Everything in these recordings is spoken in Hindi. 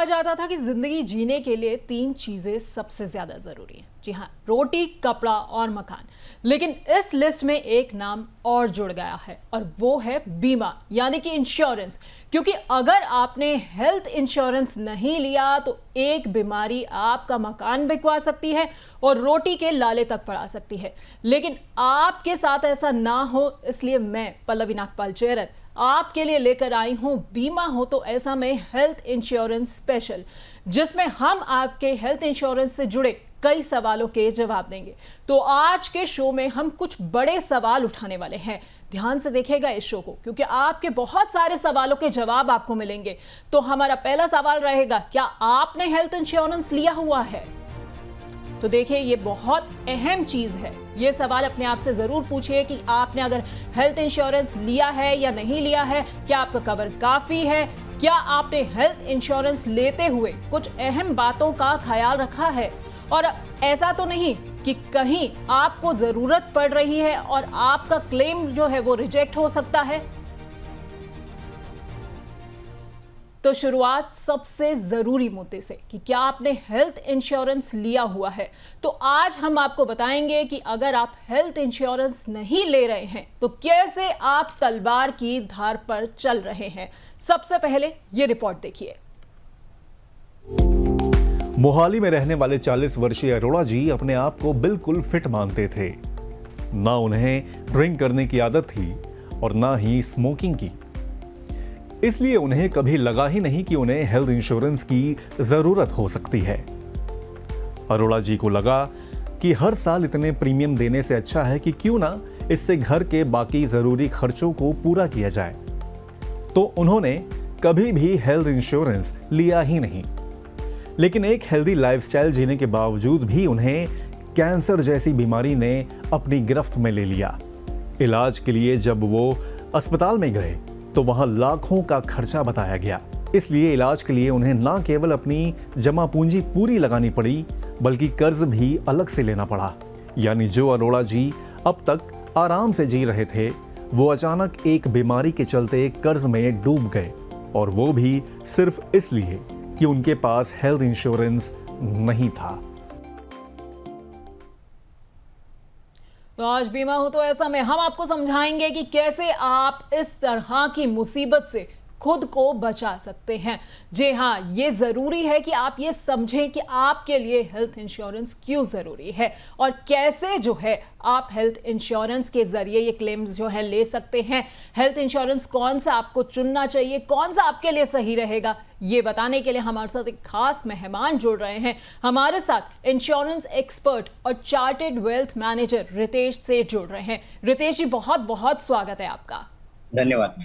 कहा जाता था कि जिंदगी जीने के लिए 3 चीजें सबसे ज्यादा जरूरी हैं। जी हाँ, रोटी, कपड़ा और मकान। लेकिन इस लिस्ट में एक नाम और जुड़ गया है और वो है बीमा, यानी कि इंश्योरेंस। क्योंकि अगर आपने हेल्थ इंश्योरेंस नहीं लिया तो एक बीमारी आपका मकान बिकवा सकती है और रोटी के लाले तक पड़ा सकती है। लेकिन आपके साथ ऐसा ना हो, इसलिए मैं पल्लवी नागपाल चेरत आपके लिए लेकर आई हूं बीमा हो तो ऐसा में हेल्थ इंश्योरेंस स्पेशल, जिसमें हम आपके हेल्थ इंश्योरेंस से जुड़े कई सवालों के जवाब देंगे। तो आज के शो में हम कुछ बड़े सवाल उठाने वाले हैं। ध्यान से देखिएगा इस शो को, क्योंकि आपके बहुत सारे सवालों के जवाब आपको मिलेंगे। तो हमारा पहला सवाल रहेगा, क्या आपने हेल्थ इंश्योरेंस लिया हुआ है? तो देखिए, ये बहुत अहम चीज है। ये सवाल अपने आप से जरूर पूछिए कि आपने अगर हेल्थ इंश्योरेंस लिया है या नहीं लिया है, क्या आपका कवर काफी है, क्या आपने हेल्थ इंश्योरेंस लेते हुए कुछ अहम बातों का ख्याल रखा है, और ऐसा तो नहीं कि कहीं आपको जरूरत पड़ रही है और आपका क्लेम जो है वो रिजेक्ट हो सकता है। तो शुरुआत सबसे जरूरी मुद्दे से कि क्या आपने हेल्थ इंश्योरेंस लिया हुआ है। तो आज हम आपको बताएंगे कि अगर आप हेल्थ इंश्योरेंस नहीं ले रहे हैं तो कैसे आप तलवार की धार पर चल रहे हैं। सबसे पहले ये रिपोर्ट देखिए। मोहाली में रहने वाले 40 वर्षीय अरोड़ा जी अपने आप को बिल्कुल फिट मानते थे। ना उन्हें ड्रिंक करने की आदत थी और ना ही स्मोकिंग की। इसलिए उन्हें कभी लगा ही नहीं कि उन्हें हेल्थ इंश्योरेंस की जरूरत हो सकती है। अरोड़ा जी को लगा कि हर साल इतने प्रीमियम देने से अच्छा है कि क्यों ना इससे घर के बाकी जरूरी खर्चों को पूरा किया जाए। तो उन्होंने कभी भी हेल्थ इंश्योरेंस लिया ही नहीं। लेकिन एक हेल्दी लाइफस्टाइल जीने के बावजूद भी उन्हें कैंसर जैसी बीमारी ने अपनी गिरफ्त में ले लिया। इलाज के लिए जब वो अस्पताल में गए तो वहां लाखों का खर्चा बताया गया। इसलिए इलाज के लिए उन्हें न केवल अपनी जमा पूंजी पूरी लगानी पड़ी, बल्कि कर्ज भी अलग से लेना पड़ा। यानी जो अरोड़ा जी अब तक आराम से जी रहे थे, वो अचानक एक बीमारी के चलते कर्ज में डूब गए, और वो भी सिर्फ इसलिए कि उनके पास हेल्थ इंश्योरेंस नहीं था। तो आज बीमा हो तो ऐसा में हम आपको समझाएंगे कि कैसे आप इस तरह की मुसीबत से खुद को बचा सकते हैं। जी हाँ, ये जरूरी है कि आप ये समझें कि आपके लिए हेल्थ इंश्योरेंस क्यों जरूरी है और कैसे जो है आप हेल्थ इंश्योरेंस के जरिए ये क्लेम्स जो है ले सकते हैं। हेल्थ इंश्योरेंस कौन सा आपको चुनना चाहिए, कौन सा आपके लिए सही रहेगा, ये बताने के लिए हमारे साथ एक खास मेहमान जुड़ रहे हैं। हमारे साथ इंश्योरेंस एक्सपर्ट और चार्टेड वेल्थ मैनेजर रितेश सेठ जुड़ रहे हैं। रितेश जी, बहुत बहुत स्वागत है आपका। धन्यवाद।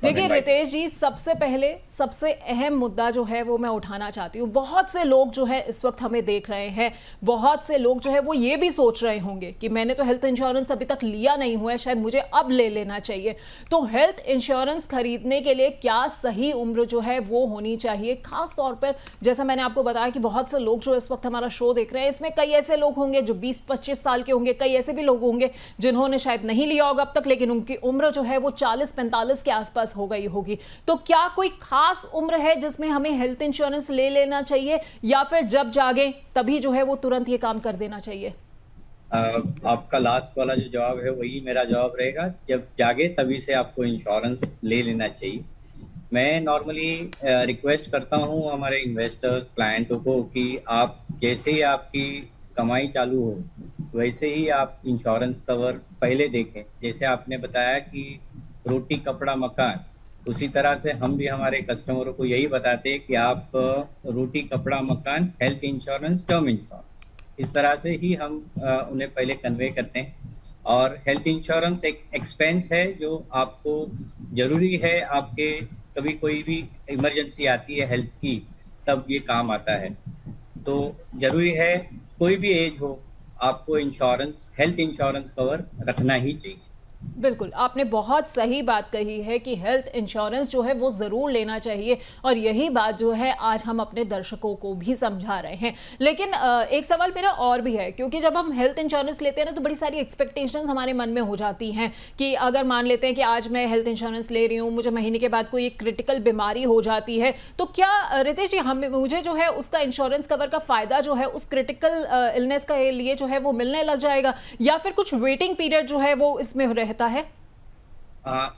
देखिए रितेश जी, सबसे पहले सबसे अहम मुद्दा जो है वो मैं उठाना चाहती हूँ। बहुत से लोग जो है इस वक्त हमें देख रहे हैं, बहुत से लोग जो है वो ये भी सोच रहे होंगे कि मैंने तो हेल्थ इंश्योरेंस अभी तक लिया नहीं हुआ है, शायद मुझे अब ले लेना चाहिए। तो हेल्थ इंश्योरेंस खरीदने के लिए क्या सही उम्र जो है वो होनी चाहिए? खास तौर पर जैसा मैंने आपको बताया कि बहुत से लोग जो इस वक्त हमारा शो देख रहे हैं, इसमें कई ऐसे लोग होंगे जो 20-25 साल के होंगे, कई ऐसे भी लोग होंगे जिन्होंने शायद नहीं लिया होगा अब तक, लेकिन उनकी उम्र जो है वो 40-45 के आसपास हो गई होगी। तो क्या कोई खास उम्र है जिसमें हमें हेल्थ इंश्योरेंस ले लेना चाहिए, या फिर जब जागे तभी जो है वो तुरंत ये काम कर देना चाहिए? आपका लास्ट वाला जो जवाब है वही मेरा जवाब रहेगा। जब जागे तभी से आपको इंश्योरेंस ले लेना चाहिए। मैं नॉर्मली रिक्वेस्ट करता हूँ हमारे इन्वेस्टर्स क्लाइंटों को कि आप जैसे ही आपकी कमाई चालू हो वैसे ही आप इंश्योरेंस कवर पहले देखें। जैसे आपने बताया कि रोटी, कपड़ा, मकान, उसी तरह से हम भी हमारे कस्टमरों को यही बताते हैं कि आप रोटी, कपड़ा, मकान, हेल्थ इंश्योरेंस, टर्म इंश्योरेंस, इस तरह से ही हम उन्हें पहले कन्वे करते हैं। और हेल्थ इंश्योरेंस एक एक्सपेंस है जो आपको जरूरी है। आपके कभी कोई भी इमरजेंसी आती है हेल्थ की, तब ये काम आता है। तो जरूरी है, कोई भी एज हो, आपको इंश्योरेंस, हेल्थ इंश्योरेंस कवर रखना ही चाहिए। बिल्कुल, आपने बहुत सही बात कही है कि हेल्थ इंश्योरेंस जो है वो ज़रूर लेना चाहिए और यही बात जो है आज हम अपने दर्शकों को भी समझा रहे हैं। लेकिन एक सवाल मेरा और भी है, क्योंकि जब हम हेल्थ इंश्योरेंस लेते हैं ना तो बड़ी सारी एक्सपेक्टेशंस हमारे मन में हो जाती हैं कि अगर मान लेते हैं कि आज मैं हेल्थ इंश्योरेंस ले रही हूँ, मुझे महीने के बाद कोई एक क्रिटिकल बीमारी हो जाती है, तो क्या रितेश जी मुझे जो है उसका इंश्योरेंस कवर का फ़ायदा जो है उस क्रिटिकल इलनेस का लिए जो है वो मिलने लग जाएगा, या फिर कुछ वेटिंग पीरियड जो है वो इसमें रहता है?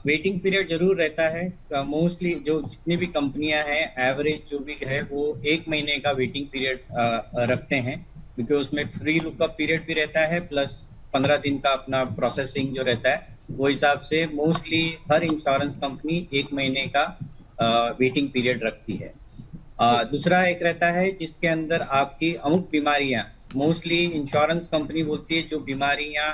वेटिंग पीरियड जरूर रहता है। मोस्टली जो जितनी भी कंपनियां हैं, एवरेज जो भी है वो 1 महीने का वेटिंग पीरियड रखते हैं, क्योंकि उसमें फ्री लुकअप पीरियड भी रहता है प्लस 15 दिन का अपना प्रोसेसिंग जो रहता है, वो हिसाब से मोस्टली हर इंश्योरेंस कंपनी 1 महीने का वेटिंग पीरियड रखती है। दूसरा एक रहता है जिसके अंदर आपकी अमुक बीमारियां, मोस्टली इंश्योरेंस कंपनी बोलती है जो बीमारियां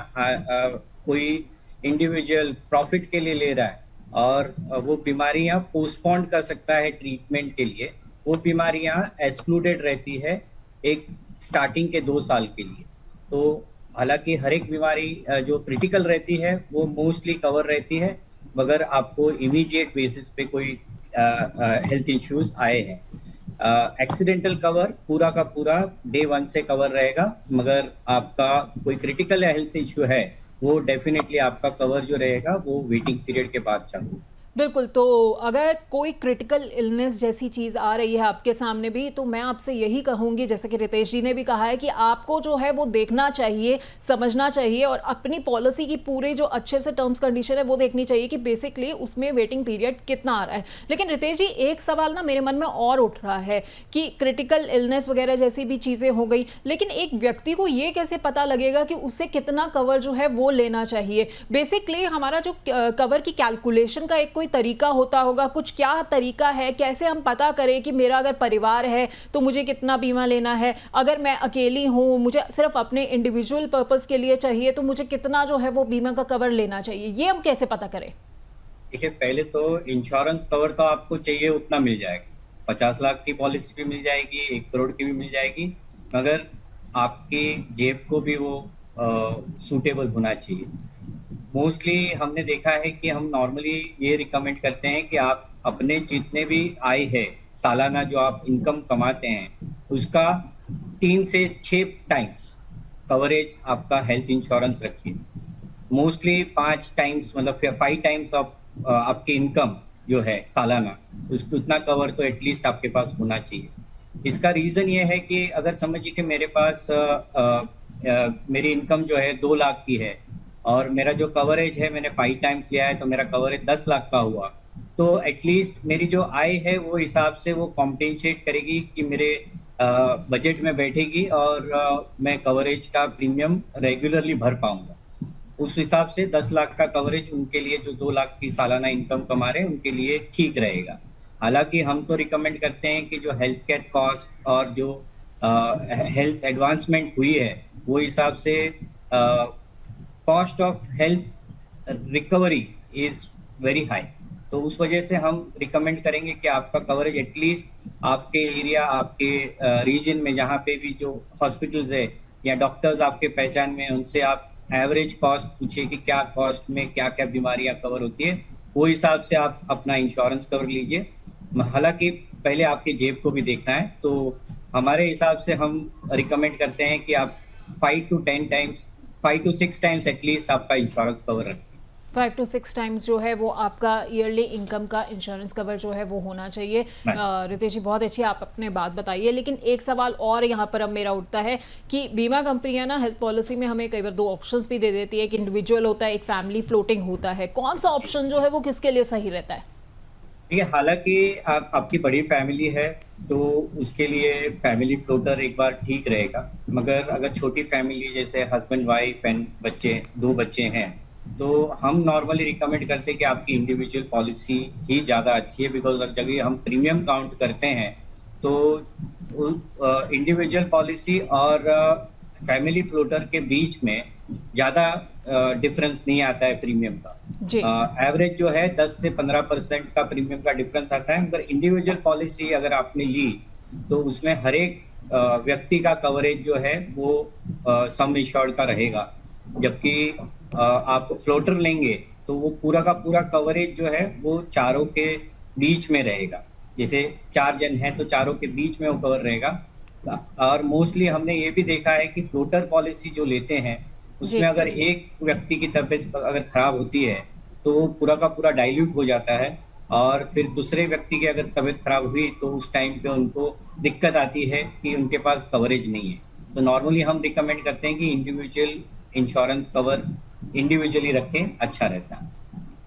कोई इंडिविजुअल प्रॉफिट के लिए ले रहा है और वो बीमारियां पोस्टपोन कर सकता है ट्रीटमेंट के लिए, वो बीमारियां एक्सक्लूडेड रहती है एक स्टार्टिंग के 2 साल के लिए। तो हालांकि हर एक बीमारी जो क्रिटिकल रहती है वो मोस्टली कवर रहती है, मगर आपको इमीडिएट बेसिस पे कोई हेल्थ इश्यूज आए हैं, एक्सीडेंटल कवर पूरा का पूरा डे 1 से कवर रहेगा, मगर आपका कोई क्रिटिकल हेल्थ इश्यू है वो डेफिनेटली आपका कवर जो रहेगा वो वेटिंग पीरियड के बाद चालू होगा। बिल्कुल, तो अगर कोई क्रिटिकल इलनेस जैसी चीज़ आ रही है आपके सामने भी, तो मैं आपसे यही कहूँगी, जैसे कि रितेश जी ने भी कहा है कि आपको जो है वो देखना चाहिए, समझना चाहिए और अपनी पॉलिसी की पूरे जो अच्छे से टर्म्स कंडीशन है वो देखनी चाहिए कि बेसिकली उसमें वेटिंग पीरियड कितना आ रहा है। लेकिन रितेश जी, एक सवाल ना मेरे मन में और उठ रहा है कि क्रिटिकल इलनेस वगैरह जैसी भी चीज़ें हो गई, लेकिन एक व्यक्ति को ये कैसे पता लगेगा कि उसे कितना कवर जो है वो लेना चाहिए? बेसिकली हमारा जो कवर की कैलकुलेशन का एक कोई तरीका होता होगा, कुछ क्या तरीका है, कैसे हम पता करें कि मेरा अगर परिवार है तो मुझे कितना बीमा लेना है, अगर मैं अकेली हूं, मुझे सिर्फ अपने इंडिविजुअल पर्पस के लिए चाहिए तो मुझे कितना जो है वो बीमा का कवर लेना चाहिए, ये हम कैसे पता करें? देखिए, पहले तो इंश्योरेंस कवर तो आपको चाहिए उतना मिल जाएगा, 50 लाख की पॉलिसी भी मिल जाएगी, 1 करोड़ की भी मिल जाएगी, मगर आपकी जेब को भी वो सूटेबल होना चाहिए। मोस्टली हमने देखा है कि हम नॉर्मली ये रिकमेंड करते हैं कि आप अपने जितने भी आय है सालाना जो आप इनकम कमाते हैं उसका 3 से 6 टाइम्स कवरेज आपका हेल्थ इंश्योरेंस रखिए। मोस्टली 5 टाइम्स मतलब 5 टाइम्स ऑफ आपकी इनकम जो है सालाना, उतना कवर तो एटलीस्ट आपके पास होना चाहिए। इसका रीज़न ये है कि अगर समझिए कि मेरे पास मेरी इनकम जो है 2 लाख की है और मेरा जो कवरेज है मैंने 5 टाइम्स लिया है तो मेरा कवरेज 10 लाख का हुआ, तो एटलीस्ट मेरी जो आय है वो हिसाब से वो कॉम्पेंसेट करेगी कि मेरे बजट में बैठेगी और मैं कवरेज का प्रीमियम रेगुलरली भर पाऊंगा। उस हिसाब से 10 लाख का कवरेज उनके लिए जो 2 लाख की सालाना इनकम कमा रहे हैं उनके लिए ठीक रहेगा। हालांकि हम तो रिकमेंड करते हैं कि जो हेल्थ केयर कॉस्ट और जो हेल्थ एडवांसमेंट हुई है वो हिसाब से cost of health recovery is very high, तो उस वजह से हम रिकमेंड करेंगे कि आपका कवरेज एटलीस्ट आपके एरिया, आपके रीजन में जहाँ पे भी जो हॉस्पिटल्स है या डॉक्टर्स आपके पहचान में, उनसे आप एवरेज कॉस्ट पूछिए कि क्या कॉस्ट में क्या क्या बीमारियां कवर होती है, वो हिसाब से आप अपना इंश्योरेंस कवर लीजिए। हालांकि पहले आपकी जेब को भी देखना है, तो हमारे हिसाब से हम रिकमेंड करते हैं कि आप 5 to 6 टाइम्स एटलीस्ट आपका इंश्योरेंस कवर रखें। 5 to 6 टाइम्स जो है वो आपका ईयरली इनकम का इंश्योरेंस कवर जो है वो होना चाहिए। रितेश जी, बहुत अच्छी आप अपने बात बताइए, लेकिन एक सवाल और यहाँ पर अब मेरा उठता है कि बीमा कंपनियां ना हेल्थ पॉलिसी में हमें कई बार 2 ऑप्शंस भी दे देती है, एक इंडिविजुअल होता है, एक फैमिली फ्लोटिंग होता है, कौन सा ऑप्शन जो है वो किसके लिए सही रहता है? ठीक है, हालांकि आपकी बड़ी फैमिली है तो उसके लिए फैमिली फ्लोटर एक बार ठीक रहेगा, मगर अगर छोटी फैमिली जैसे हस्बैंड वाइफ एंड बच्चे, 2 बच्चे हैं, तो हम नॉर्मली रिकमेंड करते हैं कि आपकी इंडिविजुअल पॉलिसी ही ज़्यादा अच्छी है, बिकॉज जब हम प्रीमियम काउंट करते हैं तो इंडिविजुअल पॉलिसी और फैमिली फ्लोटर के बीच में ज़्यादा डिफरेंस नहीं आता है प्रीमियम का। एवरेज जो है 10 से 15% का प्रीमियम का डिफरेंस आता है, मगर इंडिविजुअल पॉलिसी अगर आपने ली तो उसमें हर एक व्यक्ति का कवरेज जो है वो सम इंश्योर्ड का रहेगा, जबकि आप फ्लोटर लेंगे तो वो पूरा का पूरा कवरेज जो है वो चारों के बीच में रहेगा। जैसे 4 जन हैं तो चारों के बीच में वो कवर रहेगा। और मोस्टली हमने ये भी देखा है कि फ्लोटर पॉलिसी जो लेते हैं जी। उसमें अगर एक व्यक्ति की तबीयत अगर खराब होती है तो वो पूरा का पूरा डाइल्यूट हो जाता है, और फिर दूसरे व्यक्ति की अगर तबीयत खराब हुई तो उस टाइम पे उनको दिक्कत आती है कि उनके पास कवरेज नहीं है। तो नॉर्मली हम रिकमेंड करते हैं कि इंडिविजुअल इंश्योरेंस कवर इंडिविजुअली रखें, अच्छा रहता है।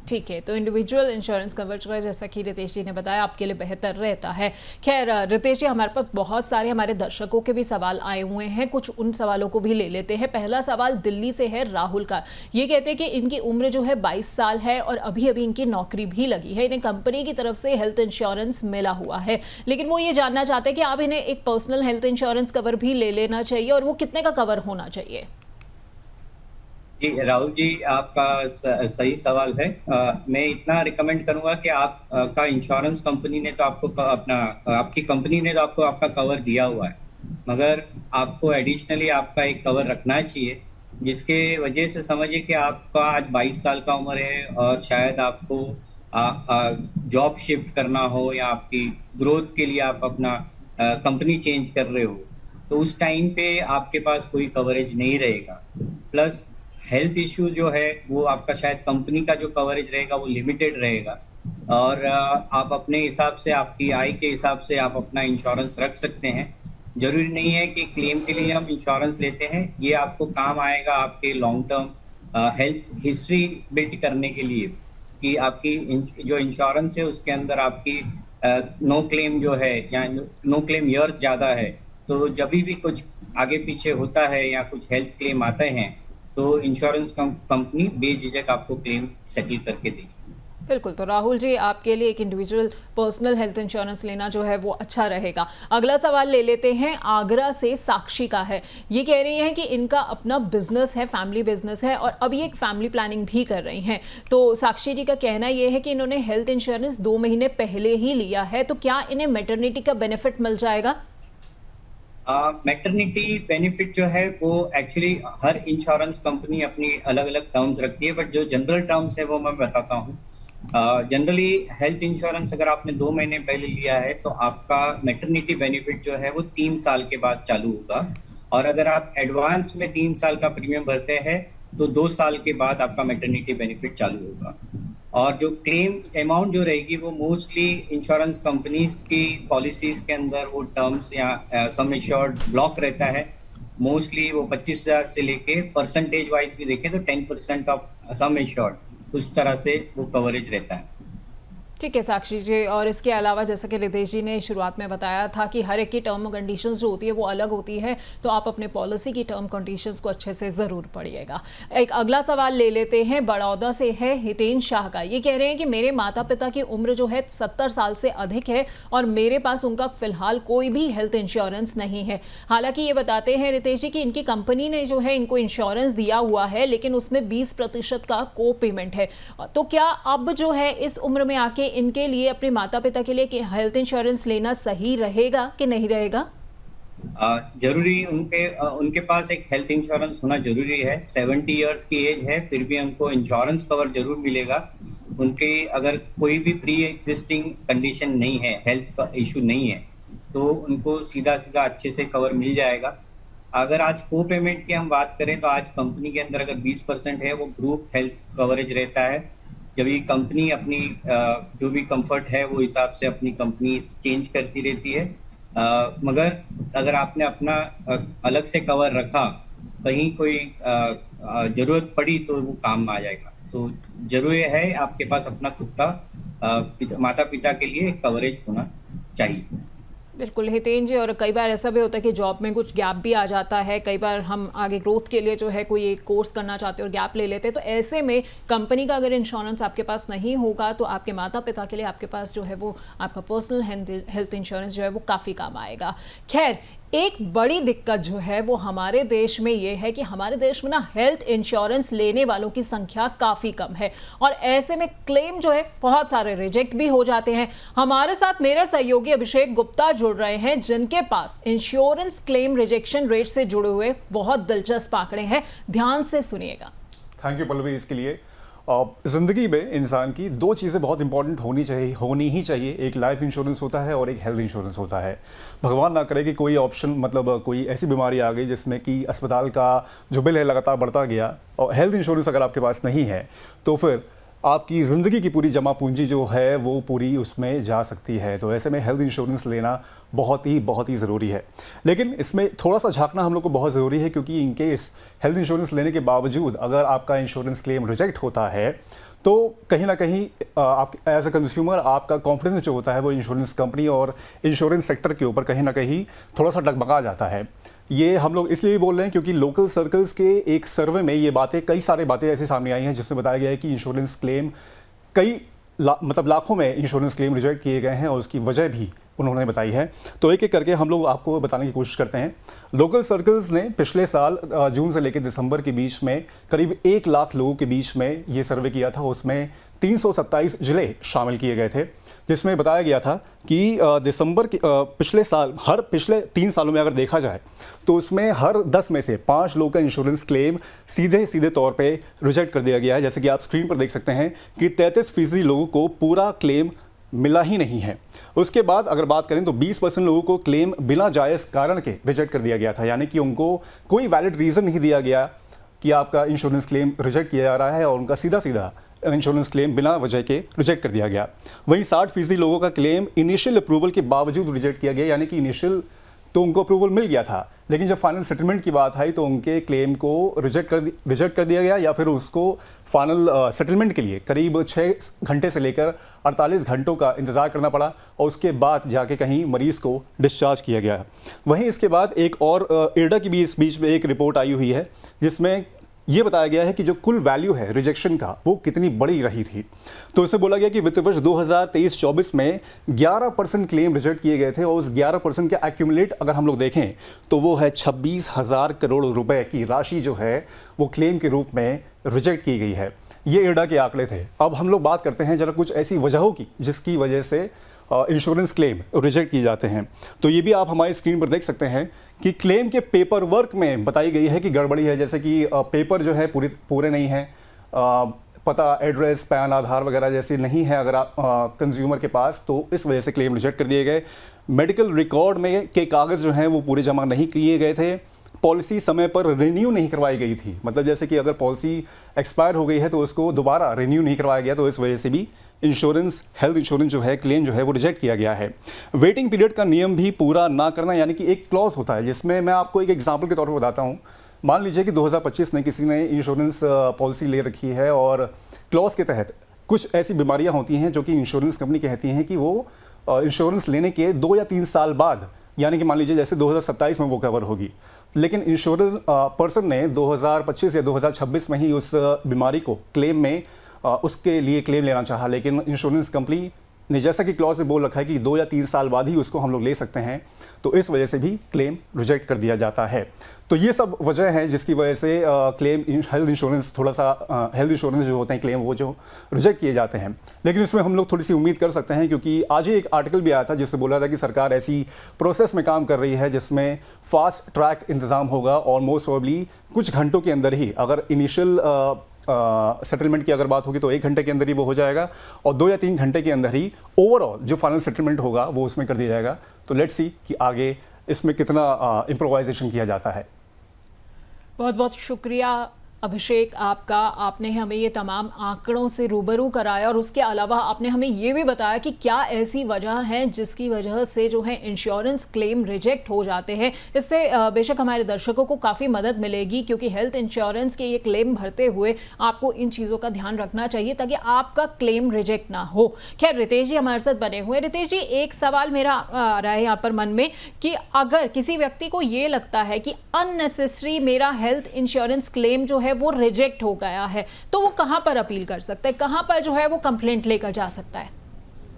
ठीक है, तो इंडिविजुअल इंश्योरेंस कवर जो है, जैसा कि रितेश जी ने बताया, आपके लिए बेहतर रहता है। खैर रितेश जी, हमारे पास बहुत सारे हमारे दर्शकों के भी सवाल आए हुए हैं, कुछ उन सवालों को भी ले लेते हैं। पहला सवाल दिल्ली से है, राहुल का। ये कहते हैं कि इनकी उम्र जो है 22 साल है और अभी अभी इनकी नौकरी भी लगी है, इन्हें कंपनी की तरफ से हेल्थ इंश्योरेंस मिला हुआ है, लेकिन वो ये जानना चाहते हैं कि अब इन्हें एक पर्सनल हेल्थ इंश्योरेंस कवर भी ले लेना चाहिए और वो कितने का कवर होना चाहिए? जी राहुल जी, आपका सही सवाल है। मैं इतना रिकमेंड करूंगा कि आप का इंश्योरेंस कंपनी ने तो आपको आपकी कंपनी ने तो आपको आपका कवर दिया हुआ है, मगर आपको एडिशनली आपका एक कवर रखना चाहिए, जिसके वजह से समझिए कि आपका आज 22 साल का उम्र है और शायद आपको जॉब शिफ्ट करना हो या आपकी ग्रोथ के लिए आप अपना कंपनी चेंज कर रहे हो, तो उस टाइम पे आपके पास कोई कवरेज नहीं रहेगा। प्लस हेल्थ इश्यू जो है वो आपका शायद कंपनी का जो कवरेज रहेगा वो लिमिटेड रहेगा, और आप अपने हिसाब से, आपकी आय के हिसाब से आप अपना इंश्योरेंस रख सकते हैं। जरूरी नहीं है कि क्लेम के लिए हम इंश्योरेंस लेते हैं, ये आपको काम आएगा आपके long term health history build करने के लिए, कि आपकी जो इंश्योरेंस है उसके अंदर आपकी नो क्लेम जो है या नो क्लेम ईयर्स ज़्यादा है, तो जब भी कुछ आगे पीछे होता है या कुछ हेल्थ क्लेम आते हैं तो इंश्योरेंस कंपनी बेझिझक आपको क्लेम सेटल करके देगी। बिल्कुल, तो राहुल जी, आपके लिए एक इंडिविजुअल पर्सनल हेल्थ इंश्योरेंस लेना जो है वो अच्छा रहेगा। अगला सवाल ले लेते हैं, आगरा से साक्षी का है। ये कह रही हैं कि इनका अपना बिजनेस है, फैमिली बिजनेस है, और अभी एक फैमिली प्लानिंग भी कर रही हैं। तो साक्षी जी का कहना ये है कि इन्होंने हेल्थ इंश्योरेंस 2 महीने पहले ही लिया है, तो क्या इन्हें मैटरनिटी का बेनिफिट मिल जाएगा? मैटरनिटी बेनिफिट जो है वो एक्चुअली हर इंश्योरेंस कंपनी अपनी अलग अलग टर्म्स रखती है, बट जो जनरल टर्म्स है वो मैं बताता हूँ। जनरली हेल्थ इंश्योरेंस अगर आपने 2 महीने पहले लिया है तो आपका मैटरनिटी बेनिफिट जो है वो 3 साल के बाद चालू होगा, और अगर आप एडवांस में 3 साल का प्रीमियम भरते हैं तो 2 साल के बाद आपका मैटरनिटी बेनिफिट चालू होगा। और जो क्लेम अमाउंट जो रहेगी वो मोस्टली इंश्योरेंस कंपनीज की पॉलिसीज के अंदर वो टर्म्स या सम एश्योर्ड ब्लॉक रहता है। मोस्टली वो 25,000 से लेके परसेंटेज वाइज भी देखें तो 10% ऑफ सम एश्योर्ड, उस तरह से वो कवरेज रहता है। ठीक है साक्षी जी, और इसके अलावा जैसा कि रितेश जी ने शुरुआत में बताया था कि हर एक की टर्म कंडीशंस जो होती है वो अलग होती है, तो आप अपने पॉलिसी की टर्म कंडीशंस को अच्छे से ज़रूर पढ़िएगा। एक अगला सवाल ले लेते हैं, बड़ौदा से है हितेन शाह का। ये कह रहे हैं कि मेरे माता पिता की उम्र जो है 70 साल से अधिक है और मेरे पास उनका फिलहाल कोई भी हेल्थ इंश्योरेंस नहीं है। हालांकि ये बताते हैं रितेश जी कि इनकी कंपनी ने जो है इनको इंश्योरेंस दिया हुआ है, लेकिन उसमें 20% का को पेमेंट है। तो क्या अब जो है इस उम्र में आके इनके लिए, अपने माता पिता के लिए हेल्थ इंश्योरेंस लेना सही रहेगा कि नहीं रहेगा? जरूरी उनके पास एक हेल्थ इंश्योरेंस होना जरूरी है। 70 इयर्स की एज है फिर भी उनको इंश्योरेंस कवर जरूर मिलेगा। उनके अगर कोई भी प्री एग्जिस्टिंग कंडीशन नहीं है, हेल्थ का इशू नहीं है, तो उनको सीधा सीधा अच्छे से कवर मिल जाएगा। अगर आज को पेमेंट की हम बात करें तो आज कंपनी के अंदर अगर 20% है वो ग्रुप हेल्थ कवरेज रहता है। जब ये कंपनी अपनी जो भी कंफर्ट है वो हिसाब से अपनी कंपनी चेंज करती रहती है, मगर अगर आपने अपना अलग से कवर रखा, कहीं कोई जरूरत पड़ी तो वो काम आ जाएगा। तो जरूरी है आपके पास अपना खुद का माता पिता के लिए कवरेज होना चाहिए। बिल्कुल हितेन जी, और कई बार ऐसा भी होता है कि जॉब में कुछ गैप भी आ जाता है। कई बार हम आगे ग्रोथ के लिए जो है कोई एक कोर्स करना चाहते हैं और गैप ले लेते हैं, तो ऐसे में कंपनी का अगर इंश्योरेंस आपके पास नहीं होगा तो आपके माता पिता के लिए आपके पास जो है वो आपका पर्सनल हेल्थ इंश्योरेंस जो है वो काफ़ी काम आएगा। खैर, एक बड़ी दिक्कत जो है वो हमारे देश में ये है कि हमारे देश में ना हेल्थ इंश्योरेंस लेने वालों की संख्या काफ़ी कम है, और ऐसे में क्लेम जो है बहुत सारे रिजेक्ट भी हो जाते हैं। हमारे साथ मेरे सहयोगी अभिषेक गुप्ता जुड़ रहे हैं, जिनके पास इंश्योरेंस क्लेम रिजेक्शन रेट से जुड़े हुए बहुत दिलचस्प आंकड़े हैं। ध्यान से सुनिएगा। थैंक यू पल्लवी इसके लिए। ज़िंदगी में इंसान की दो चीज़ें बहुत इंपॉर्टेंट होनी ही चाहिए। एक लाइफ इंश्योरेंस होता है और एक हेल्थ इंश्योरेंस होता है। भगवान ना करे कि कोई ऑप्शन मतलब कोई ऐसी बीमारी आ गई जिसमें कि अस्पताल का जो बिल है लगातार बढ़ता गया, और हेल्थ इंश्योरेंस अगर आपके पास नहीं है तो फिर आपकी ज़िंदगी की पूरी जमा पूंजी जो है वो पूरी उसमें जा सकती है। तो ऐसे में हेल्थ इंश्योरेंस लेना बहुत ही ज़रूरी है। लेकिन इसमें थोड़ा सा झांकना हम लोग को बहुत ज़रूरी है, क्योंकि इन केस हेल्थ इंश्योरेंस लेने के बावजूद अगर आपका इंश्योरेंस क्लेम रिजेक्ट होता है तो कहीं ना कहीं आप एज अ कंज्यूमर आपका कॉन्फिडेंस जो होता है वो इंश्योरेंस कंपनी और इंश्योरेंस सेक्टर के ऊपर कहीं ना कहीं थोड़ा सा डगमगा जाता है। ये हम लोग इसलिए बोल रहे हैं क्योंकि लोकल सर्कल्स के एक सर्वे में ये बातें, कई सारी बातें ऐसी सामने आई हैं जिसमें बताया गया है कि इंश्योरेंस क्लेम मतलब लाखों में इंश्योरेंस क्लेम रिजेक्ट किए गए हैं, और उसकी वजह भी उन्होंने बताई है। तो एक एक करके हम लोग आपको बताने की कोशिश करते हैं। लोकल सर्कल्स ने पिछले साल जून से लेकर दिसंबर के बीच में करीब 1 लाख लोगों के बीच में ये सर्वे किया था। उसमें 327 जिले शामिल किए गए थे, जिसमें बताया गया था कि दिसंबर के पिछले 3 सालों में अगर देखा जाए तो उसमें हर 10 में से 5 लोगों का इंश्योरेंस क्लेम सीधे तौर पे रिजेक्ट कर दिया गया है। जैसे कि आप स्क्रीन पर देख सकते हैं कि 33% लोगों को पूरा क्लेम मिला ही नहीं है। उसके बाद अगर बात करें तो 20% लोगों को क्लेम बिना जायज़ कारण के रिजेक्ट कर दिया गया था, यानी कि उनको कोई वैलिड रीज़न नहीं दिया गया कि आपका इंश्योरेंस क्लेम रिजेक्ट किया जा रहा है, और उनका सीधा इंश्योरेंस क्लेम बिना वजह के रिजेक्ट कर दिया गया। वहीं 60% लोगों का क्लेम इनिशियल अप्रूवल के बावजूद रिजेक्ट किया गया, यानी कि इनिशियल तो उनको अप्रूवल मिल गया था, लेकिन जब फाइनल सेटलमेंट की बात आई तो उनके क्लेम को रिजेक्ट कर दिया गया, या फिर उसको फाइनल सेटलमेंट के लिए करीब 6 घंटे से लेकर 48 घंटों का इंतज़ार करना पड़ा, और उसके बाद जाके कहीं मरीज़ को डिस्चार्ज किया गया। वहीं इसके बाद एक और इरडा की भी इस बीच में एक रिपोर्ट आई हुई है, जिसमें ये बताया गया है कि जो कुल वैल्यू है रिजेक्शन का वो कितनी बड़ी रही थी। तो इससे बोला गया कि वित्त वर्ष 2023-24 में 11% क्लेम रिजेक्ट किए गए थे, और उस 11% के एक्यूमुलेट अगर हम लोग देखें तो वो है 26,000 करोड़ रुपए की राशि जो है वो क्लेम के रूप में रिजेक्ट की गई है। ये इरडा के आंकड़े थे। अब हम लोग बात करते हैं जरा कुछ ऐसी वजहों की जिसकी वजह से इंश्योरेंस क्लेम रिजेक्ट किए जाते हैं। तो ये भी आप हमारी स्क्रीन पर देख सकते हैं कि क्लेम के पेपर वर्क में बताई गई है कि गड़बड़ी है, जैसे कि पेपर जो है पूरे नहीं है, पता, एड्रेस, पैन, आधार वगैरह जैसे नहीं है अगर आप कंज्यूमर के पास, तो इस वजह से क्लेम रिजेक्ट कर दिए गए। मेडिकल रिकॉर्ड में के कागज़ जो हैं वो पूरे जमा नहीं किए गए थे। पॉलिसी समय पर रिन्यू नहीं करवाई गई थी, मतलब जैसे कि अगर पॉलिसी एक्सपायर हो गई है तो उसको दोबारा रिन्यू नहीं करवाया गया, तो इस वजह से भी हेल्थ इंश्योरेंस जो है क्लेम जो है वो रिजेक्ट किया गया है। वेटिंग पीरियड का नियम भी पूरा ना करना, यानी कि एक क्लॉज होता है जिसमें मैं आपको एक एग्जांपल के तौर पर बताता हूँ। मान लीजिए कि 2025 में किसी ने इंश्योरेंस पॉलिसी ले रखी है, और क्लॉज के तहत कुछ ऐसी बीमारियाँ होती हैं जो कि इंश्योरेंस कंपनी कहती हैं कि वो इंश्योरेंस लेने के 2 या 3 साल बाद, यानी कि मान लीजिए जैसे 2027 में वो कवर होगी, लेकिन इंश्योरेंस पर्सन ने 2025 या 2026 में ही उस बीमारी को क्लेम में उसके लिए क्लेम लेना चाहा, लेकिन इंश्योरेंस कंपनी ने जैसा कि क्लॉज में बोल रखा है कि 2 या 3 साल बाद ही उसको हम लोग ले सकते हैं, तो इस वजह से भी क्लेम रिजेक्ट कर दिया जाता है। तो ये सब वजह है जिसकी वजह से हेल्थ इंश्योरेंस जो होते हैं क्लेम वो जो रिजेक्ट किए जाते हैं। लेकिन इसमें हम लोग थोड़ी सी उम्मीद कर सकते हैं, क्योंकि आज ही एक आर्टिकल भी आया था जिससे बोला था कि सरकार ऐसी प्रोसेस में काम कर रही है जिसमें फास्ट ट्रैक इंतज़ाम होगा, और मोस्ट प्रोबेबली कुछ घंटों के अंदर ही, अगर इनिशियल सेटलमेंट की अगर बात होगी तो 1 घंटे के अंदर ही वो हो जाएगा, और 2 या 3 घंटे के अंदर ही ओवरऑल जो फाइनल सेटलमेंट होगा वो उसमें कर दिया जाएगा। तो लेट्स सी कि आगे इसमें कितना इम्प्रोवाइजेशन किया जाता है। बहुत बहुत शुक्रिया अभिषेक आपका। आपने हमें ये तमाम आंकड़ों से रूबरू कराया, और उसके अलावा आपने हमें ये भी बताया कि क्या ऐसी वजह है जिसकी वजह से जो है इंश्योरेंस क्लेम रिजेक्ट हो जाते हैं। इससे बेशक हमारे दर्शकों को काफ़ी मदद मिलेगी, क्योंकि हेल्थ इंश्योरेंस के ये क्लेम भरते हुए आपको इन चीज़ों का ध्यान रखना चाहिए ताकि आपका क्लेम रिजेक्ट ना हो। खैर, रितेश जी हमारे साथ बने हुए। रितेश जी, एक सवाल मेरा आ रहा है यहाँ पर मन में कि अगर किसी व्यक्ति को ये लगता है कि अननेसेसरी मेरा हेल्थ इंश्योरेंस क्लेम जो है वो रिजेक्ट हो गया है, तो वो कहां पर अपील कर सकता है, कहां पर जो है वो कंप्लेंट लेकर जा सकता है?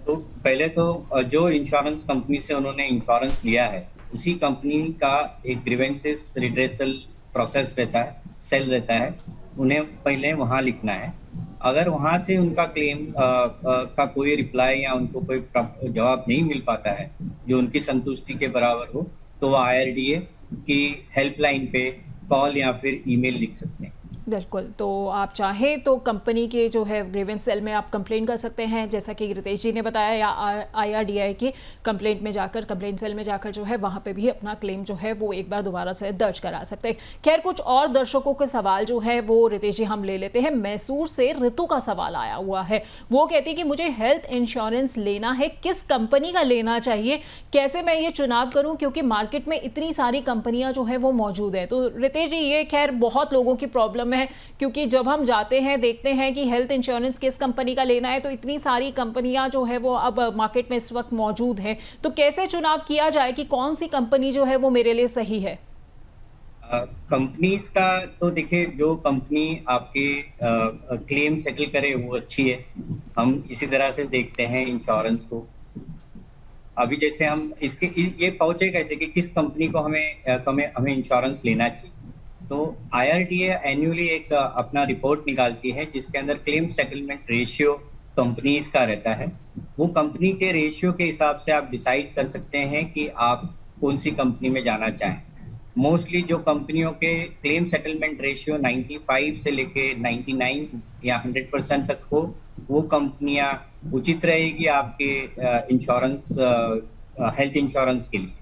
तो पहले तो जो इंश्योरेंस कंपनी से उन्होंने इंश्योरेंस लिया है उसी कंपनी का एक ग्रीवेंसेस रिड्रेसल प्रोसेस रहता है, सेल रहता है, उन्हें पहले वहां लिखना है। अगर वहां से उनका क्लेम का कोई रिप्लाई या उनको कोई जवाब नहीं मिल पाता है जो उनकी संतुष्टि के बराबर हो, तो वो IRDA की हेल्पलाइन पे कॉल या फिर ईमेल लिख सकते हैं। बिल्कुल, तो आप चाहें तो कंपनी के जो है ग्रीवेंस सेल में आप कंप्लेंट कर सकते हैं, जैसा कि रितेश जी ने बताया, या IRDAI के कंप्लेंट सेल में जाकर जो है वहाँ पे भी अपना क्लेम जो है वो एक बार दोबारा से दर्ज करा सकते हैं। खैर, कुछ और दर्शकों के सवाल जो है वो रितेश जी हम ले लेते हैं। मैसूर से ऋतु का सवाल आया हुआ है। वो कहती है कि मुझे हेल्थ इंश्योरेंस लेना है, किस कंपनी का लेना चाहिए, कैसे मैं ये चुनाव करूँ, क्योंकि मार्केट में इतनी सारी कंपनियां जो है वो मौजूद है। तो रितेश जी, ये खैर बहुत लोगों की प्रॉब्लम है, क्योंकि जब हम जाते हैं देखते हैं कि हेल्थ इंश्योरेंस किस कंपनी का लेना है, तो इतनी सारी कंपनियां जो है वो अब मार्केट में इस वक्त मौजूद हैं। तो कैसे चुनाव किया जाए कि कौन सी कंपनी जो है वो मेरे लिए सही है? कंपनीज का तो देखिए, जो कंपनी आपके क्लेम सेटल करे वो अच्छी है। हम इसी तरह से देखते हैं इंश्योरेंस को। अभी जैसे हम इसके ये पहुंचे कैसे कि किस कंपनी को हमें इंश्योरेंस लेना चाहिए। तो IRDAI एनुअली एक अपना रिपोर्ट निकालती है जिसके अंदर क्लेम सेटलमेंट रेशियो कंपनीज का रहता है। वो कंपनी के रेशियो के हिसाब से आप डिसाइड कर सकते हैं कि आप कौन सी कंपनी में जाना चाहें। मोस्टली जो कंपनियों के क्लेम सेटलमेंट रेशियो 95 से लेके 99 या 100% तक हो, वो कंपनियां उचित रहेगी आपके इंश्योरेंस, हेल्थ इंश्योरेंस के लिए।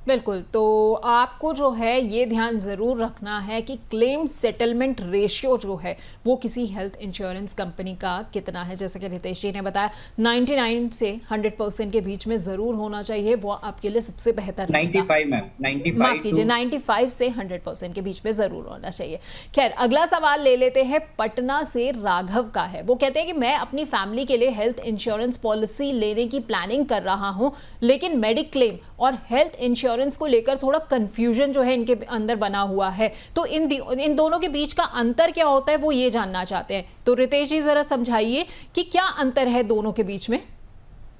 बिल्कुल, तो आपको जो है ये ध्यान ज़रूर रखना है कि क्लेम सेटलमेंट रेशियो जो है वो किसी हेल्थ इंश्योरेंस कंपनी का कितना है। जैसे कि रितेश जी ने बताया, 99 से 100% के बीच में ज़रूर होना चाहिए, वो आपके लिए सबसे बेहतर। 95 मैम, 95 माफ कीजिए, 95 से 100% के बीच में ज़रूर होना चाहिए। खैर, अगला सवाल ले लेते हैं। पटना से राघव का है। वो कहते हैं कि मैं अपनी फैमिली के लिए हेल्थ इंश्योरेंस पॉलिसी लेने की प्लानिंग कर रहा हूँ, लेकिन मेडिक्लेम और हेल्थ इंश्योरेंस को लेकर थोड़ा कंफ्यूजन जो है इनके अंदर बना हुआ है। तो इन दोनों के बीच का अंतर क्या होता है वो ये जानना चाहते हैं। तो रितेश जी, जरा समझाइए कि क्या अंतर है दोनों के बीच में?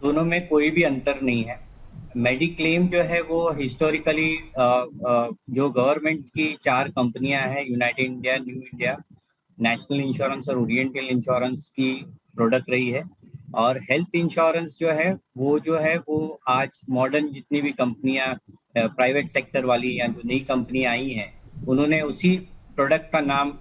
दोनों में कोई भी अंतर नहीं है। मेडिक्लेम जो है वो हिस्टोरिकली जो गवर्नमेंट की 4 कंपनियां हैं, United India, new India, national insurance और ओरिएंटल इंश्योरेंस की प्रोडक्ट रही है। और हेल्थ इंश्योरेंस जो है वो आज मॉडर्न जितनी भी कंपनियां प्राइवेट सेक्टर वाली या जो नई कंपनियां आई हैं, उन्होंने उसी प्रोडक्ट का नाम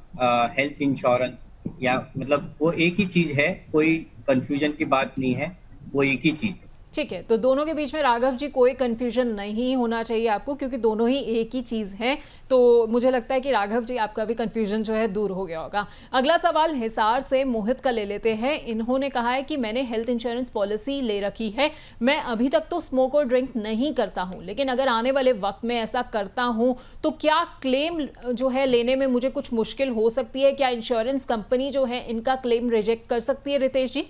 हेल्थ इंश्योरेंस, या मतलब वो एक ही चीज है, कोई कंफ्यूजन की बात नहीं है, वो एक ही चीज है। ठीक है, तो दोनों के बीच में राघव जी कोई कंफ्यूजन नहीं होना चाहिए आपको, क्योंकि दोनों ही एक ही चीज़ हैं। तो मुझे लगता है कि राघव जी आपका भी कंफ्यूजन जो है दूर हो गया होगा। अगला सवाल हिसार से मोहित का ले लेते हैं। इन्होंने कहा है कि मैंने हेल्थ इंश्योरेंस पॉलिसी ले रखी है, मैं अभी तक तो स्मोक और ड्रिंक नहीं करता हूँ, लेकिन अगर आने वाले वक्त में ऐसा करता हूँ तो क्या क्लेम जो है लेने में मुझे कुछ मुश्किल हो सकती है? क्या इंश्योरेंस कंपनी जो है इनका क्लेम रिजेक्ट कर सकती है? रितेश जी।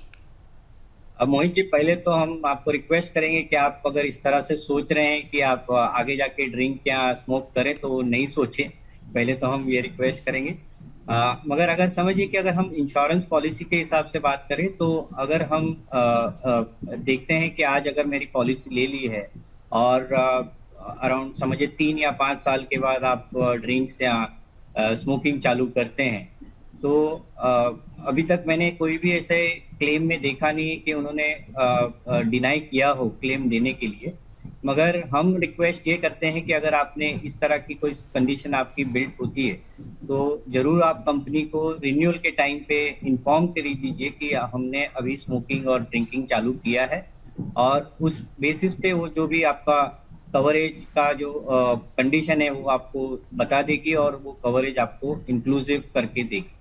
अब मोहित जी, पहले तो हम आपको रिक्वेस्ट करेंगे कि आप अगर इस तरह से सोच रहे हैं कि आप आगे जाके ड्रिंक या स्मोक करें, तो नहीं सोचें। पहले तो हम ये रिक्वेस्ट करेंगे। मगर अगर समझिए कि अगर हम इंश्योरेंस पॉलिसी के हिसाब से बात करें, तो अगर हम देखते हैं कि आज अगर मेरी पॉलिसी ले ली है और अराउंड समझिए 3 या 5 साल के बाद आप ड्रिंक्स या स्मोकिंग चालू करते हैं, तो अभी तक मैंने कोई भी ऐसे क्लेम में देखा नहीं कि उन्होंने डिनाई किया हो क्लेम देने के लिए। मगर हम रिक्वेस्ट ये करते हैं कि अगर आपने इस तरह की कोई कंडीशन आपकी बिल्ड होती है, तो जरूर आप कंपनी को रिन्यूअल के टाइम पे इन्फॉर्म कर दीजिए कि हमने अभी स्मोकिंग और ड्रिंकिंग चालू किया है, और उस बेसिस पे वो जो भी आपका कवरेज का जो कंडीशन है वो आपको बता देगी, और वो कवरेज आपको इंक्लूसिव करके देगी,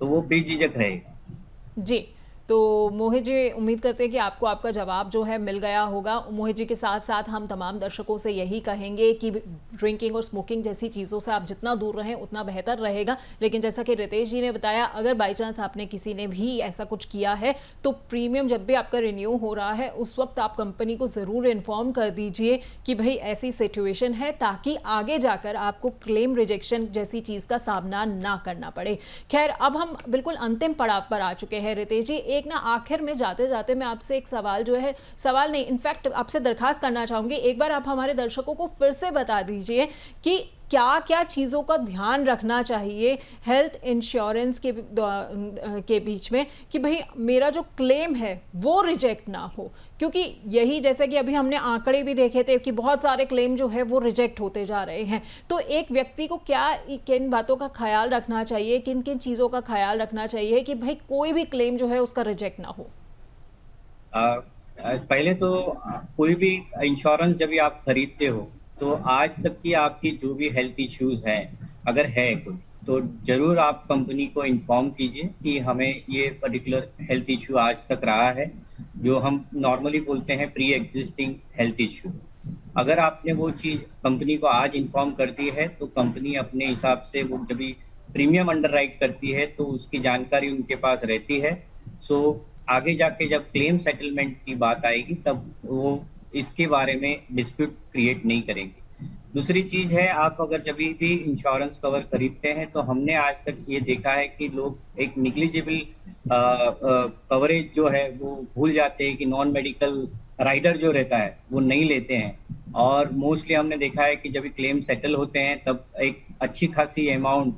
तो वो बेझिझक रहेगा। जी, तो मोहित जी, उम्मीद करते हैं कि आपको आपका जवाब जो है मिल गया होगा। मोहित जी के साथ साथ हम तमाम दर्शकों से यही कहेंगे कि ड्रिंकिंग और स्मोकिंग जैसी चीज़ों से आप जितना दूर रहें उतना बेहतर रहेगा। लेकिन जैसा कि रितेश जी ने बताया, अगर बाई चांस आपने किसी ने भी ऐसा कुछ किया है, तो प्रीमियम जब भी आपका रिन्यू हो रहा है उस वक्त आप कंपनी को ज़रूर इन्फॉर्म कर दीजिए कि भाई ऐसी सिचुएशन है, ताकि आगे जाकर आपको क्लेम रिजेक्शन जैसी चीज़ का सामना ना करना पड़े। खैर, अब हम बिल्कुल अंतिम पड़ाव पर आ चुके हैं। रितेश जी, एक ना आखिर में जाते जाते मैं आपसे एक सवाल जो है, सवाल नहीं, इनफैक्ट आपसे दरखास्त करना चाहूंगी, एक बार आप हमारे दर्शकों को फिर से बता दीजिए कि क्या क्या चीज़ों का ध्यान रखना चाहिए हेल्थ इंश्योरेंस के बीच में कि भाई मेरा जो क्लेम है वो रिजेक्ट ना हो, क्योंकि यही जैसे कि अभी हमने आंकड़े भी देखे थे कि बहुत सारे क्लेम जो है वो रिजेक्ट होते जा रहे हैं। तो एक व्यक्ति को क्या किन बातों का ख्याल रखना चाहिए, किन किन चीज़ों का ख्याल रखना चाहिए कि भाई कोई भी क्लेम जो है उसका रिजेक्ट ना हो? पहले तो कोई भी इंश्योरेंस जब भी आप खरीदते हो तो आज तक की आपकी जो भी हेल्थ इश्यूज हैं, अगर है कोई, तो जरूर आप कंपनी को इन्फॉर्म कीजिए कि हमें ये पर्टिकुलर हेल्थ इश्यू आज तक रहा है, जो हम नॉर्मली बोलते हैं प्री एग्जिस्टिंग हेल्थ इश्यू। अगर आपने वो चीज़ कंपनी को आज इन्फॉर्म कर दी है तो कंपनी अपने हिसाब से वो जब भी प्रीमियम अंडरराइट करती है तो उसकी जानकारी उनके पास रहती है। सो आगे जाके जब क्लेम सेटलमेंट की बात आएगी तब वो इसके बारे में डिस्प्यूट क्रिएट नहीं करेंगे। दूसरी चीज़ है, आप अगर जब भी इंश्योरेंस कवर खरीदते हैं तो हमने आज तक ये देखा है कि लोग एक निग्लिजिबल कवरेज जो है वो भूल जाते हैं कि नॉन मेडिकल राइडर जो रहता है वो नहीं लेते हैं, और मोस्टली हमने देखा है कि जब भी क्लेम सेटल होते हैं तब एक अच्छी खासी अमाउंट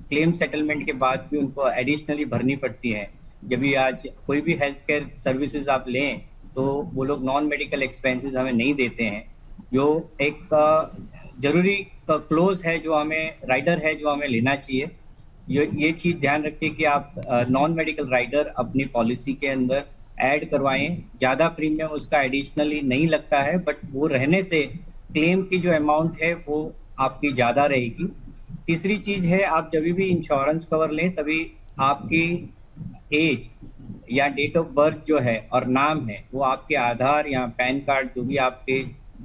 क्लेम सेटलमेंट के बाद भी उनको एडिशनली भरनी पड़ती है। जब भी आज कोई भी हेल्थ केयर सर्विसेज आप लें तो वो लोग नॉन मेडिकल एक्सपेंसेस हमें नहीं देते हैं, जो एक जरूरी क्लोज है जो हमें राइडर है जो हमें लेना चाहिए। ये चीज़ ध्यान रखिए कि आप नॉन मेडिकल राइडर अपनी पॉलिसी के अंदर ऐड करवाएं। ज़्यादा प्रीमियम उसका एडिशनली नहीं लगता है, बट वो रहने से क्लेम की जो अमाउंट है वो आपकी ज़्यादा रहेगी। तीसरी चीज़ है, आप जब भी इंश्योरेंस कवर लें तभी आपकी एज या डेट ऑफ बर्थ जो है और नाम है वो आपके आधार या पैन कार्ड जो भी आपके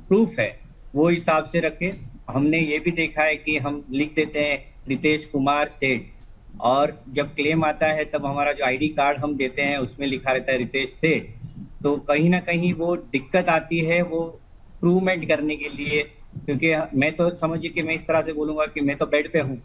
प्रूफ है वो हिसाब से रखें। हमने ये भी देखा है कि हम लिख देते हैं रितेश कुमार सेठ, और जब क्लेम आता है तब हमारा जो आईडी कार्ड हम देते हैं उसमें लिखा रहता है रितेश सेठ। तो कहीं ना कहीं वो दिक्कत आती है वो प्रूवमेंट करने के लिए, क्योंकि मैं तो समझिए कि मैं इस तरह से बोलूँगा कि मैं तो बेड पे हूँ,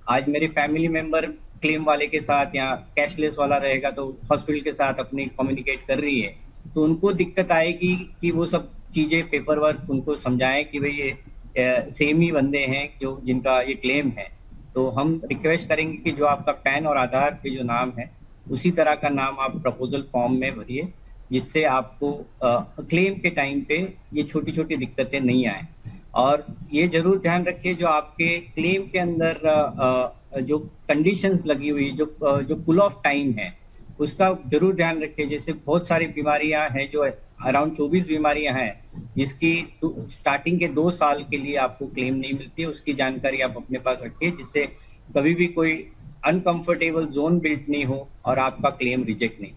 आज मेरी फैमिली मेंबर क्लेम वाले के साथ या कैशलेस वाला रहेगा तो हॉस्पिटल के साथ अपनी कम्युनिकेट कर रही है, तो उनको दिक्कत आएगी कि वो सब चीज़ें पेपर वर्क उनको समझाएं कि भाई ये सेम ही बंदे हैं जो जिनका ये क्लेम है। तो हम रिक्वेस्ट करेंगे कि जो आपका पैन और आधार पे जो नाम है उसी तरह का नाम आप प्रपोजल फॉर्म में भरिए, जिससे आपको क्लेम के टाइम पे ये छोटी छोटी दिक्कतें नहीं आए। और ये जरूर ध्यान रखिए जो आपके क्लेम के अंदर जो कंडीशंस लगी हुई जो पुल ऑफ टाइम है उसका जरूर ध्यान रखिए। जैसे बहुत सारी बीमारियां हैं, जो अराउंड 24 बीमारियां हैं जिसकी स्टार्टिंग के 2 साल के लिए आपको क्लेम नहीं मिलती है, उसकी जानकारी आप अपने पास रखिए, जिससे कभी भी कोई अनकंफर्टेबल जोन बिल्ड नहीं हो और आपका क्लेम रिजेक्ट नहीं।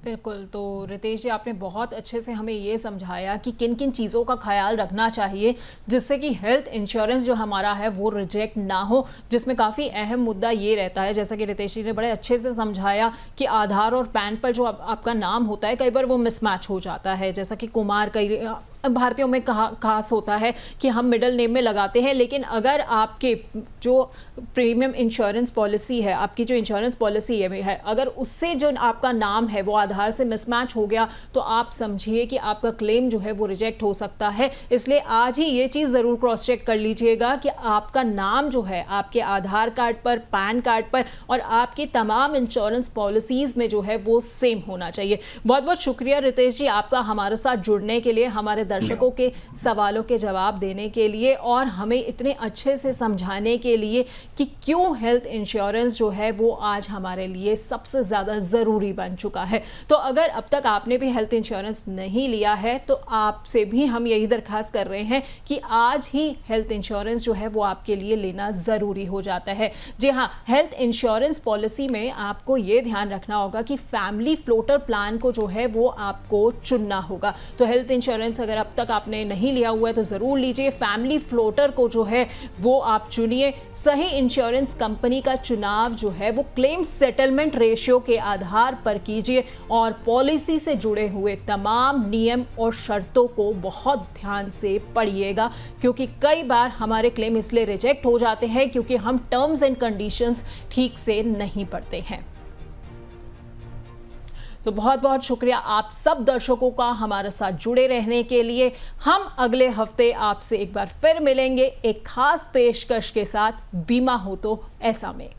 बिल्कुल, तो रितेश जी आपने बहुत अच्छे से हमें ये समझाया कि किन किन चीज़ों का ख्याल रखना चाहिए जिससे कि हेल्थ इंश्योरेंस जो हमारा है वो रिजेक्ट ना हो, जिसमें काफ़ी अहम मुद्दा ये रहता है, जैसा कि रितेश जी ने बड़े अच्छे से समझाया कि आधार और पैन पर जो आपका नाम होता है कई बार वो मिसमैच हो जाता है, जैसा कि कुमार कई भारतीयों में खास होता है कि हम मिडिल नेम में लगाते हैं, लेकिन अगर आपके जो प्रीमियम इंश्योरेंस पॉलिसी है, आपकी जो इंश्योरेंस पॉलिसी है, अगर उससे जो आपका नाम है वो आधार से मिसमैच हो गया तो आप समझिए कि आपका क्लेम जो है वो रिजेक्ट हो सकता है। इसलिए आज ही ये चीज़ ज़रूर क्रॉस चेक कर लीजिएगा कि आपका नाम जो है आपके आधार कार्ड पर, पैन कार्ड पर और आपकी तमाम इंश्योरेंस पॉलिसीज़ में जो है वो सेम होना चाहिए। बहुत बहुत शुक्रिया रितेश जी आपका हमारे साथ जुड़ने के लिए, हमारे दर्शकों के सवालों के जवाब देने के लिए और हमें इतने अच्छे से समझाने के लिए कि क्यों हेल्थ इंश्योरेंस जो है वो आज हमारे लिए सबसे ज़्यादा ज़रूरी बन चुका है। तो अगर अब तक आपने भी हेल्थ इंश्योरेंस नहीं लिया है तो आपसे भी हम यही दरखास्त कर रहे हैं कि आज ही हेल्थ इंश्योरेंस जो है वो आपके लिए लेना ज़रूरी हो जाता है। जी हाँ, हेल्थ इंश्योरेंस पॉलिसी में आपको ये ध्यान रखना होगा कि फैमिली फ्लोटर प्लान को जो है वो आपको चुनना होगा। तो हेल्थ इंश्योरेंस अगर अब तक आपने नहीं लिया हुआ है तो ज़रूर लीजिए, फैमिली फ्लोटर को जो है वो आप चुनिए। सही इंश्योरेंस कंपनी का चुनाव जो है वो क्लेम सेटलमेंट रेशियो के आधार पर कीजिए और पॉलिसी से जुड़े हुए तमाम नियम और शर्तों को बहुत ध्यान से पढ़िएगा, क्योंकि कई बार हमारे क्लेम इसलिए रिजेक्ट हो जाते हैं क्योंकि हम टर्म्स एंड कंडीशंस ठीक से नहीं पढ़ते हैं। तो बहुत बहुत शुक्रिया आप सब दर्शकों का हमारे साथ जुड़े रहने के लिए। हम अगले हफ्ते आपसे एक बार फिर मिलेंगे एक खास पेशकश के साथ, बीमा हो तो ऐसा में।